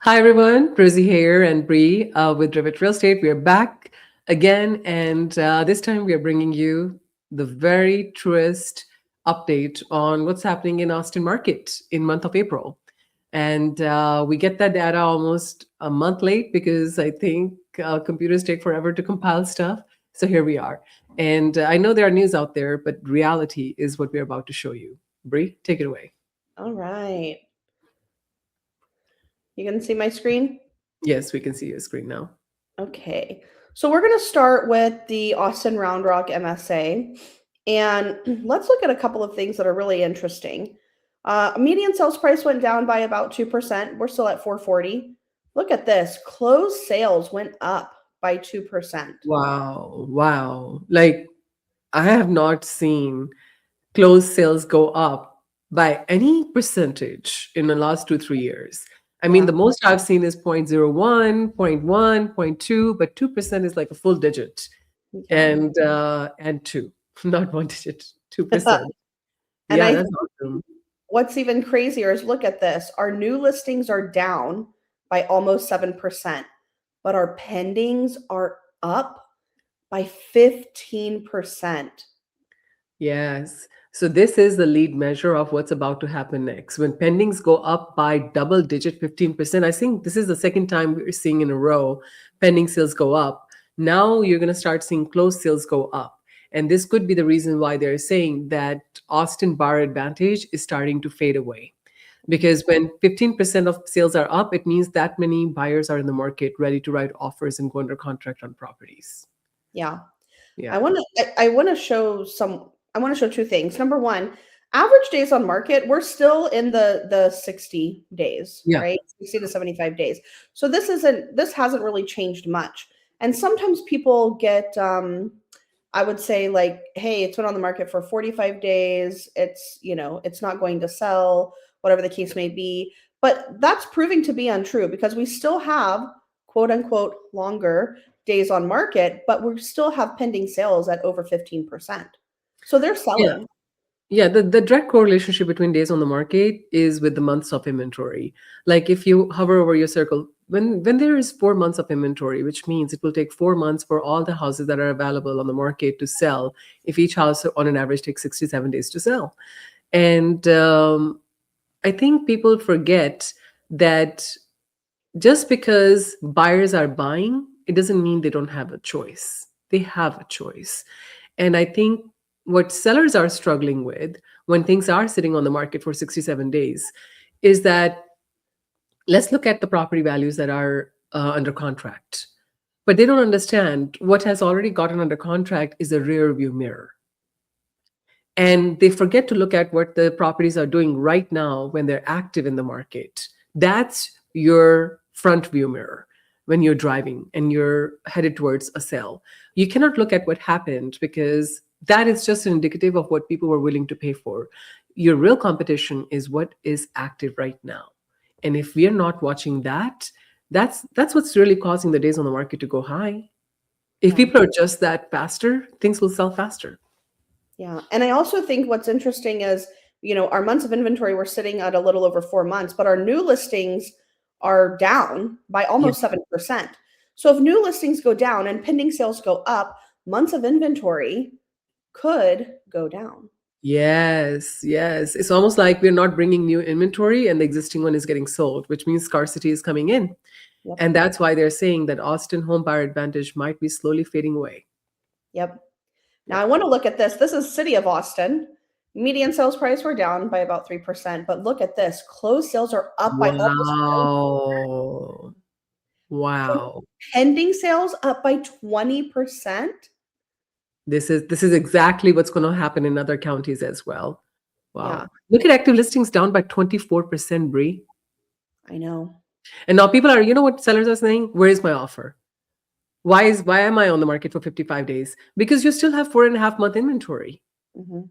Hi everyone, Rosie here and Bree with Rivet Real Estate. We are back again, and this time we are bringing you the very truest update on what's happening in Austin market in month of April. And we get that data almost a month late because I think computers take forever to compile stuff. So here we are. And I know there are news out there, but reality is what we're about to show you. Bree, take it away. All right. You can see my screen? Yes, we can see your screen now. Okay. So we're going to start with the Austin Round Rock MSA. And let's look at a couple of things that are really interesting. Median sales price went down by about 2%. We're still at 440. Look at this. Closed sales went up by 2%. Wow, wow. Like I have not seen closed sales go up by any percentage in the last 2, 3 years. I mean, Yeah. the most I've seen is 0.01, 0.1, 0.2, but 2% is like a full digit. Yeah. And two, not one digit, 2%. And Yeah, I that's think awesome. what's even crazier is look at this. Our new listings are down by almost 7%, but our pendings are up by 15%. Yes. So this is the lead measure of what's about to happen next. When pendings go up by double digit 15%, I think this is the second time we're seeing in a row pending sales go up. Now you're going to start seeing closed sales go up. And this could be the reason why they're saying that Austin bar advantage is starting to fade away. Because when 15% of sales are up, it means that many buyers are in the market ready to write offers and go under contract on properties. Yeah. I Yeah. want to I want to show some I want to show two things. Number one, average days on market, we're still in the 60 days, Yeah. right? 60 to 75 days. So this hasn't really changed much. And sometimes people get I would say like, hey, it's been on the market for 45 days. It's not going to sell, whatever the case may be. But that's proving to be untrue because we still have quote unquote longer days on market, but we still have pending sales at over 15%. So they're Yeah. selling. Yeah, the direct correlation between days on the market is with the months of inventory. Like if you hover over your circle, when there is 4 months of inventory, which means it will take 4 months for all the houses that are available on the market to sell, if each house on an average takes 67 days to sell. And I think people forget that just because buyers are buying, it doesn't mean they don't have a choice. They have a choice. And I think what sellers are struggling with when things are sitting on the market for 67 days is that let's look at the property values that are under contract. But they don't understand what has already gotten under contract is a rear view mirror. And they forget to look at what the properties are doing right now when they're active in the market. That's your front view mirror when you're driving and you're headed towards a sale. You cannot look at what happened because that is just an indicative of what people were willing to pay for. Your real competition is what is active right now. And if we are not watching that, that's what's really causing the days on the market to go high. If Yeah. people are just that faster, things will sell faster. Yeah. And I also think what's interesting is, our months of inventory we're sitting at a little over 4 months, but our new listings are down by Yeah. almost 7%. So if new listings go down and pending sales go up, months of inventory could go down. Yes, yes. It's almost like we're not bringing new inventory and the existing one is getting sold, which means scarcity is coming in. Yep. And that's why they're saying that Austin home buyer advantage might be slowly fading away. Yep. Now Yeah. I want to look at this. This is City of Austin. Median sales price were down by about 3%, but look at this. Closed sales are up by almost 10%. Wow. Wow. Pending sales up by 20%. This is exactly what's going to happen in other counties as well. Yeah, Wow. Look at active listings down by 24%, Bree. I know. And now people are, you know what sellers are saying? Where is my offer? Why am I on the market for 55 days? Because you still have 4.5 month inventory. Hmm.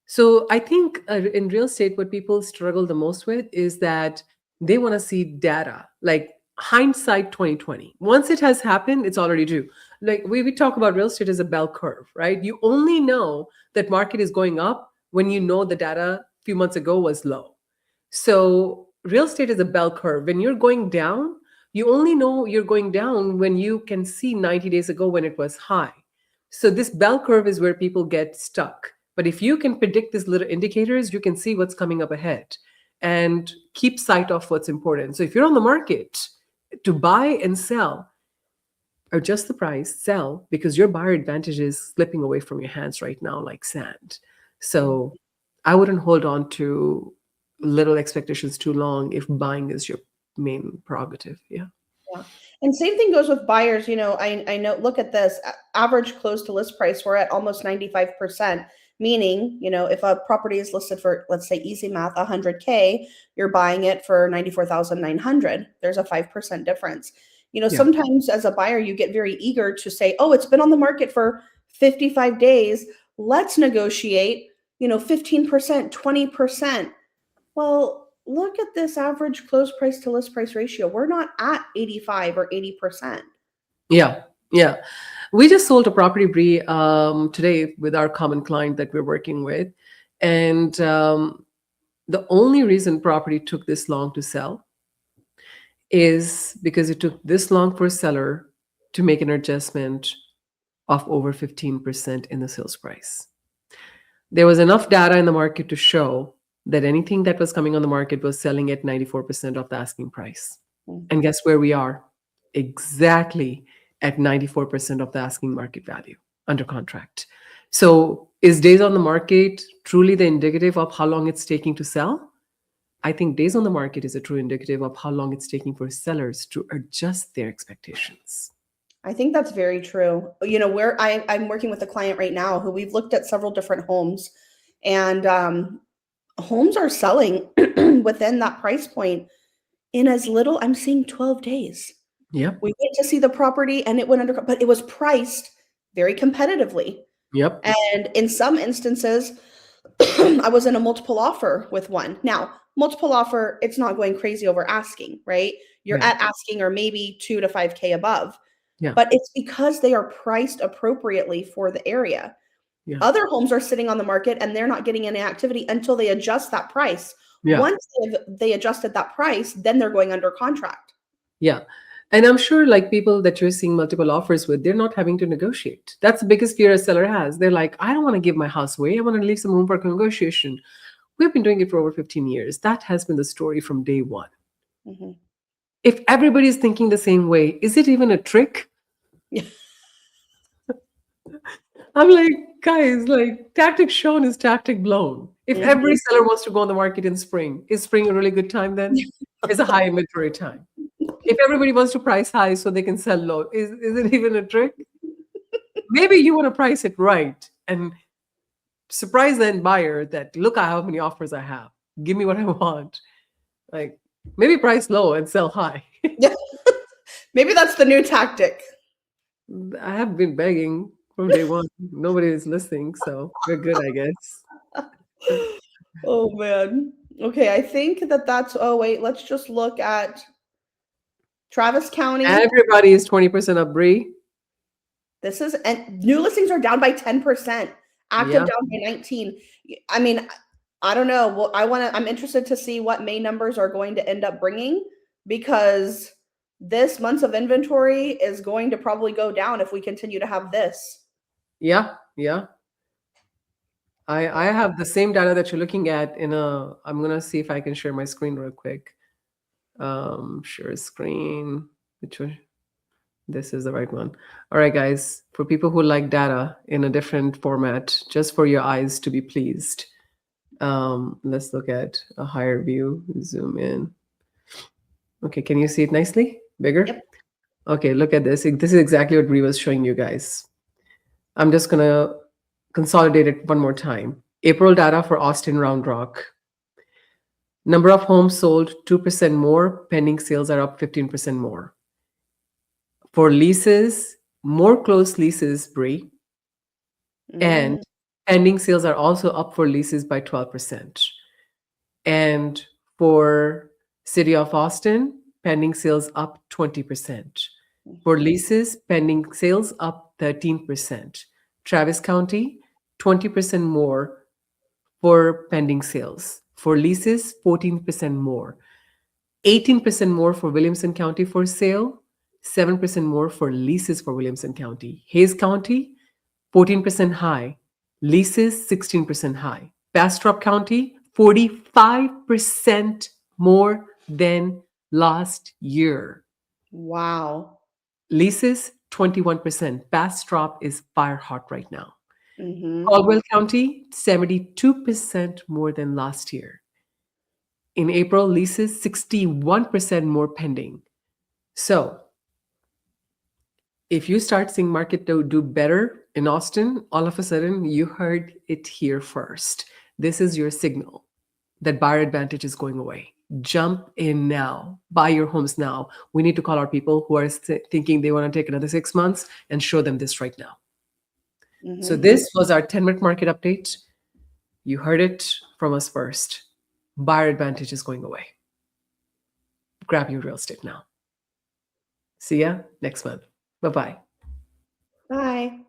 So I think in real estate, what people struggle the most with is that they want to see data, like hindsight 2020. Once it has happened, it's already due. Like we talk about real estate as a bell curve, right? You only know that market is going up when you know the data a few months ago was low. So real estate is a bell curve. When you're going down, you only know you're going down when you can see 90 days ago when it was high. So this bell curve is where people get stuck. But if you can predict these little indicators, you can see what's coming up ahead and keep sight of what's important. So if you're on the market to buy and sell, adjust the price, sell, because your buyer advantage is slipping away from your hands right now like sand. So I wouldn't hold on to little expectations too long if buying is your main prerogative. Yeah. Yeah. And same thing goes with buyers. I know, look at this average close to list price. We're at almost 95%, meaning, if a property is listed for, let's say easy math, 100K, you're buying it for 94,900. There's a 5% difference. Yeah. Sometimes as a buyer, you get very eager to say, oh, it's been on the market for 55 days. Let's negotiate, 15%, 20%. Well, look at this average close price to list price ratio. We're not at 85 or 80%. Yeah. Yeah. We just sold a property, Bree, today with our common client that we're working with. And the only reason property took this long to sell is because it took this long for a seller to make an adjustment of over 15% in the sales price. There was enough data in the market to show that anything that was coming on the market was selling at 94% of the asking price. And guess where we are? Exactly at 94% of the asking market value under contract. So is days on the market truly the indicative of how long it's taking to sell? I think days on the market is a true indicative of how long it's taking for sellers to adjust their expectations. I think that's very true. Where I'm working with a client right now who we've looked at several different homes, and homes are selling within that price point in as little, I'm seeing 12 days. Yep. We went to see the property and it went under, but it was priced very competitively. Yep. And in some instances, I was in a multiple offer with one. Now, multiple offer, it's not going crazy over asking, right? You're Right. at asking or maybe 2 to 5K above. Yeah. But it's because they are priced appropriately for the area. Yeah. Other homes are sitting on the market and they're not getting any activity until they adjust that price. Yeah. Once they adjusted that price, then they're going under contract. Yeah. And I'm sure like people that you're seeing multiple offers with, they're not having to negotiate. That's the biggest fear a seller has. They're like, I don't want to give my house away. I want to leave some room for negotiation. We've been doing it for over 15 years. That has been the story from day one. Mm-hmm. If everybody's thinking the same way, is it even a trick? Yeah. I'm like, guys, like tactic shown is tactic blown. If Mm-hmm. every seller wants to go on the market in spring, is spring a really good time then? It's a high inventory time. If everybody wants to price high so they can sell low, is it even a trick? Maybe you want to price it right and surprise the end buyer that, look at how many offers I have. Give me what I want. Like maybe price low and sell high. Yeah. Maybe that's the new tactic. I have been begging from day one. Nobody is listening, so we're good, I guess. Oh man. Okay, I think that's, oh wait, let's just look at Travis County. Everybody is 20% up, Bree. This is, and new listings are down by 10%, active Yeah. down by 19. I mean, I don't know. Well, I'm interested to see what May numbers are going to end up bringing, because this month's of inventory is going to probably go down if we continue to have this. Yeah, yeah. I have the same data that you're looking at I'm gonna see if I can share my screen real quick. Share screen, this is the right one. All right, guys, for people who like data in a different format, just for your eyes to be pleased. Let's look at a higher view, zoom in. Okay, can you see it nicely? Bigger? Yep. Okay, look at this. This is exactly what Bree was showing you guys. I'm just gonna consolidate it one more time. April data for Austin Round Rock. Number of homes sold 2% more, pending sales are up 15% more. For leases, more closed leases, Bree, and pending sales are also up for leases by 12%. And for City of Austin, pending sales up 20%. For leases, pending sales up 13%. Travis County, 20% more for pending sales. For leases, 14% more. 18% more for Williamson County for sale, 7% more for leases for Williamson County. Hayes County, 14% high, leases 16% high. Bastrop County, 45% more than last year. Wow. Leases, 21%. Bastrop is fire hot right now. Mm-hmm. Caldwell County, 72% more than last year. In April, leases 61% more pending. So if you start seeing market do better in Austin, all of a sudden you heard it here first. This is your signal that buyer advantage is going away. Jump in now. Buy your homes now. We need to call our people who are thinking they want to take another 6 months and show them this right now. Mm-hmm. So this was our 10-minute market update. You heard it from us first. Buyer advantage is going away. Grab your real estate now. See ya next month. Bye-bye. Bye.